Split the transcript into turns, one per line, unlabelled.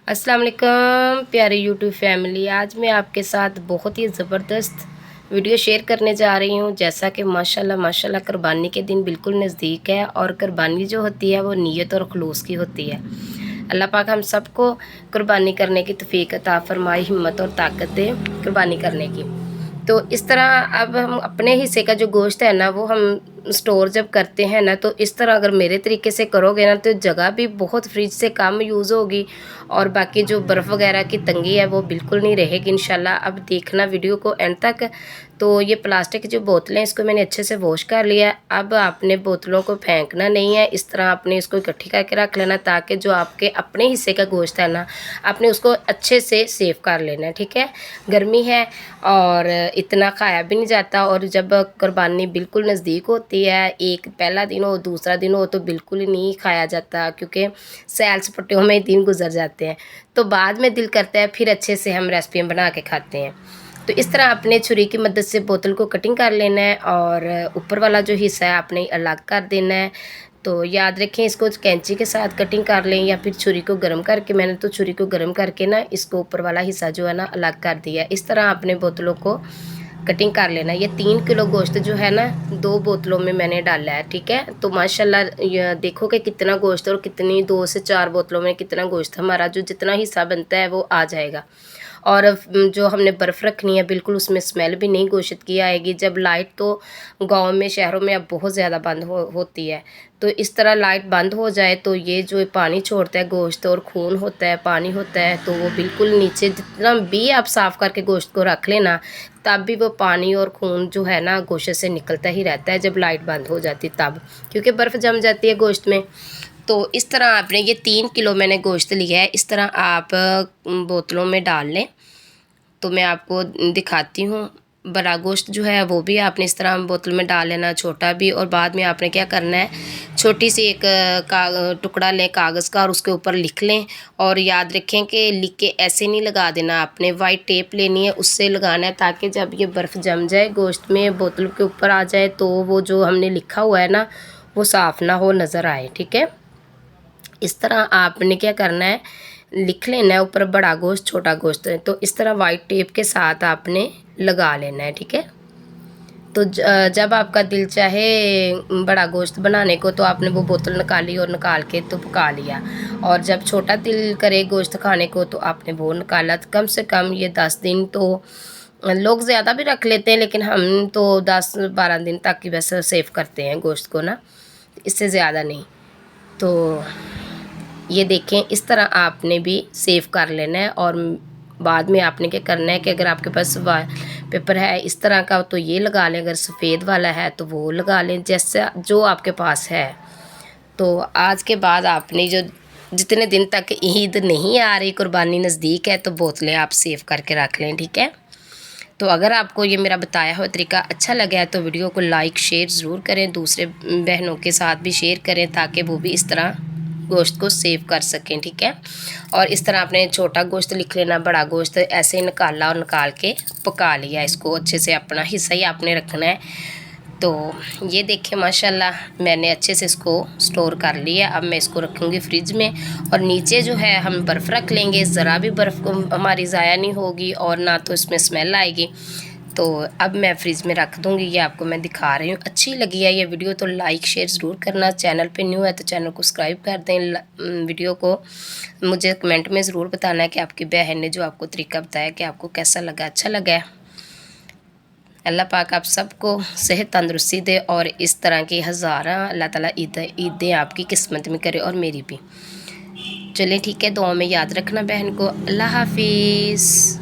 अस्सलाम वालेकुम प्यारे यूट्यूब फैमिली। आज मैं आपके साथ बहुत ही ज़बरदस्त वीडियो शेयर करने जा रही हूँ। जैसा कि माशाल्लाह माशाल्लाह कुर्बानी के दिन बिल्कुल नज़दीक है और कुर्बानी जो होती है वो नीयत और खुलूस की होती है। अल्लाह पाक हम सबको कुर्बानी करने की तौफीक अता फरमाए, हिम्मत और ताकत दे कुर्बानी करने की। तो इस तरह अब हम अपने हिस्से का जो गोश्त है ना वो हम स्टोर जब करते हैं ना, तो इस तरह अगर मेरे तरीके से करोगे ना तो जगह भी बहुत फ्रिज से कम यूज़ होगी और बाकी जो बर्फ़ वगैरह की तंगी है वो बिल्कुल नहीं रहेगी इंशाल्लाह। अब देखना वीडियो को एंड तक। तो ये प्लास्टिक की जो बोतलें इसको मैंने अच्छे से वॉश कर लिया। अब आपने बोतलों को फेंकना नहीं है, इस तरह आपने इसको इकट्ठी करके रख लेना ताकि जो आपके अपने हिस्से का गोश्त है ना आपने उसको अच्छे से सेव कर लेना है। ठीक है, गर्मी है और इतना खाया भी नहीं जाता और जब कुर्बानी बिल्कुल नज़दीक होती है, एक पहला दिन हो दूसरा दिन हो तो बिल्कुल ही नहीं खाया जाता क्योंकि सैल सपाटियों में दिन गुजर जाते हैं। तो बाद में दिल करता है फिर अच्छे से हम रेसिपियाँ बना के खाते हैं। तो इस तरह अपने छुरी की मदद से बोतल को कटिंग कर लेना है और ऊपर वाला जो हिस्सा है आपने अलग कर देना है। तो याद रखें इसको कैंची के साथ कटिंग कर लें या फिर छुरी को गर्म करके, मैंने तो छुरी को गर्म करके ना इसको ऊपर वाला हिस्सा जो है ना अलग कर दिया। इस तरह अपने बोतलों को कटिंग कर लेना। ये 3 किलो गोश्त जो है ना 2 बोतलों में मैंने डाला है। ठीक है, तो माशाल्लाह ये देखो कि कितना गोश्त और कितनी 2 से 4 बोतलों में कितना गोश्त हमारा जो जितना हिस्सा बनता है वो आ जाएगा। और जो हमने बर्फ़ रखनी है बिल्कुल उसमें स्मेल भी नहीं गोश्त की आएगी। जब लाइट तो गाँव में शहरों में अब बहुत ज़्यादा बंद होती है, तो इस तरह लाइट बंद हो जाए तो ये जो पानी छोड़ता है गोश्त और खून होता है, पानी होता है, तो वो बिल्कुल नीचे जितना भी आप साफ़ करके गोश्त को रख लेना तब भी वो पानी और खून जो है ना गोश्त से निकलता ही रहता है जब लाइट बंद हो जाती तब, क्योंकि बर्फ़ जम जाती है गोश्त में। तो इस तरह आपने ये 3 किलो मैंने गोश्त लिया है, इस तरह आप बोतलों में डाल लें। तो मैं आपको दिखाती हूँ। बड़ा गोश्त जो है वो भी आपने इस तरह बोतल में डाल लेना, छोटा भी। और बाद में आपने क्या करना है, छोटी सी एक टुकड़ा लें कागज़ का और उसके ऊपर लिख लें। और याद रखें कि लिख के ऐसे नहीं लगा देना, आपने वाइट टेप लेनी है उससे लगाना है ताकि जब ये बर्फ़ जम जाए गोश्त में बोतल के ऊपर आ जाए तो वो जो हमने लिखा हुआ है ना वो साफ़ ना हो नज़र आए। ठीक है, इस तरह आपने क्या करना है, लिख लेना है ऊपर बड़ा गोश्त छोटा गोश्त है, तो इस तरह वाइट टेप के साथ आपने लगा लेना है। ठीक है, तो जब आपका दिल चाहे बड़ा गोश्त बनाने को तो आपने वो बोतल निकाली और निकाल के तो पका लिया, और जब छोटा दिल करे गोश्त खाने को तो आपने वो निकाला। तो कम से कम ये 10 दिन, तो लोग ज़्यादा भी रख लेते हैं लेकिन हम तो 10-12 दिन तक ही बस सेव करते हैं गोश्त को ना, इससे ज़्यादा नहीं। तो ये देखें इस तरह आपने भी सेव कर लेना है। और बाद में आपने क्या करना है कि अगर आपके पास पेपर है इस तरह का तो ये लगा लें, अगर सफ़ेद वाला है तो वो लगा लें, जैसा जो आपके पास है। तो आज के बाद आपने जो जितने दिन तक ईद नहीं आ रही, कुर्बानी नज़दीक है, तो बोतलें आप सेव करके रख लें। ठीक है, तो अगर आपको ये मेरा बताया हुआ तरीका अच्छा लगा है तो वीडियो को लाइक शेयर ज़रूर करें, दूसरे बहनों के साथ भी शेयर करें ताकि वो भी इस तरह गोश्त को सेव कर सकें। ठीक है, और इस तरह आपने छोटा गोश्त लिख लेना, बड़ा गोश्त ऐसे ही निकाला और निकाल के पका लिया। इसको अच्छे से अपना हिस्सा ही आपने रखना है। तो ये देखें माशाल्लाह मैंने अच्छे से इसको स्टोर कर लिया। अब मैं इसको रखूँगी फ्रिज में, और नीचे जो है हम बर्फ़ रख लेंगे, ज़रा भी बर्फ़ को हमारी ज़ाया नहीं होगी और ना तो इसमें स्मेल आएगी। तो अब मैं फ्रिज में रख दूँगी। ये आपको मैं दिखा रही हूँ। अच्छी लगी है ये वीडियो तो लाइक शेयर ज़रूर करना, चैनल पे न्यू है तो चैनल को सब्सक्राइब कर दें। वीडियो को मुझे कमेंट में ज़रूर बताना है कि आपकी बहन ने जो आपको तरीका बताया कि आपको कैसा लगा, अच्छा लगा है। अल्लाह पाक आप सबको सेहत तंदुरुस्ती दे और इस तरह की हज़ारा अल्लाह ताला ईदें आपकी किस्मत में करे और मेरी भी। चलिए ठीक है, दुआ में याद रखना बहन को। अल्लाह हाफिज़।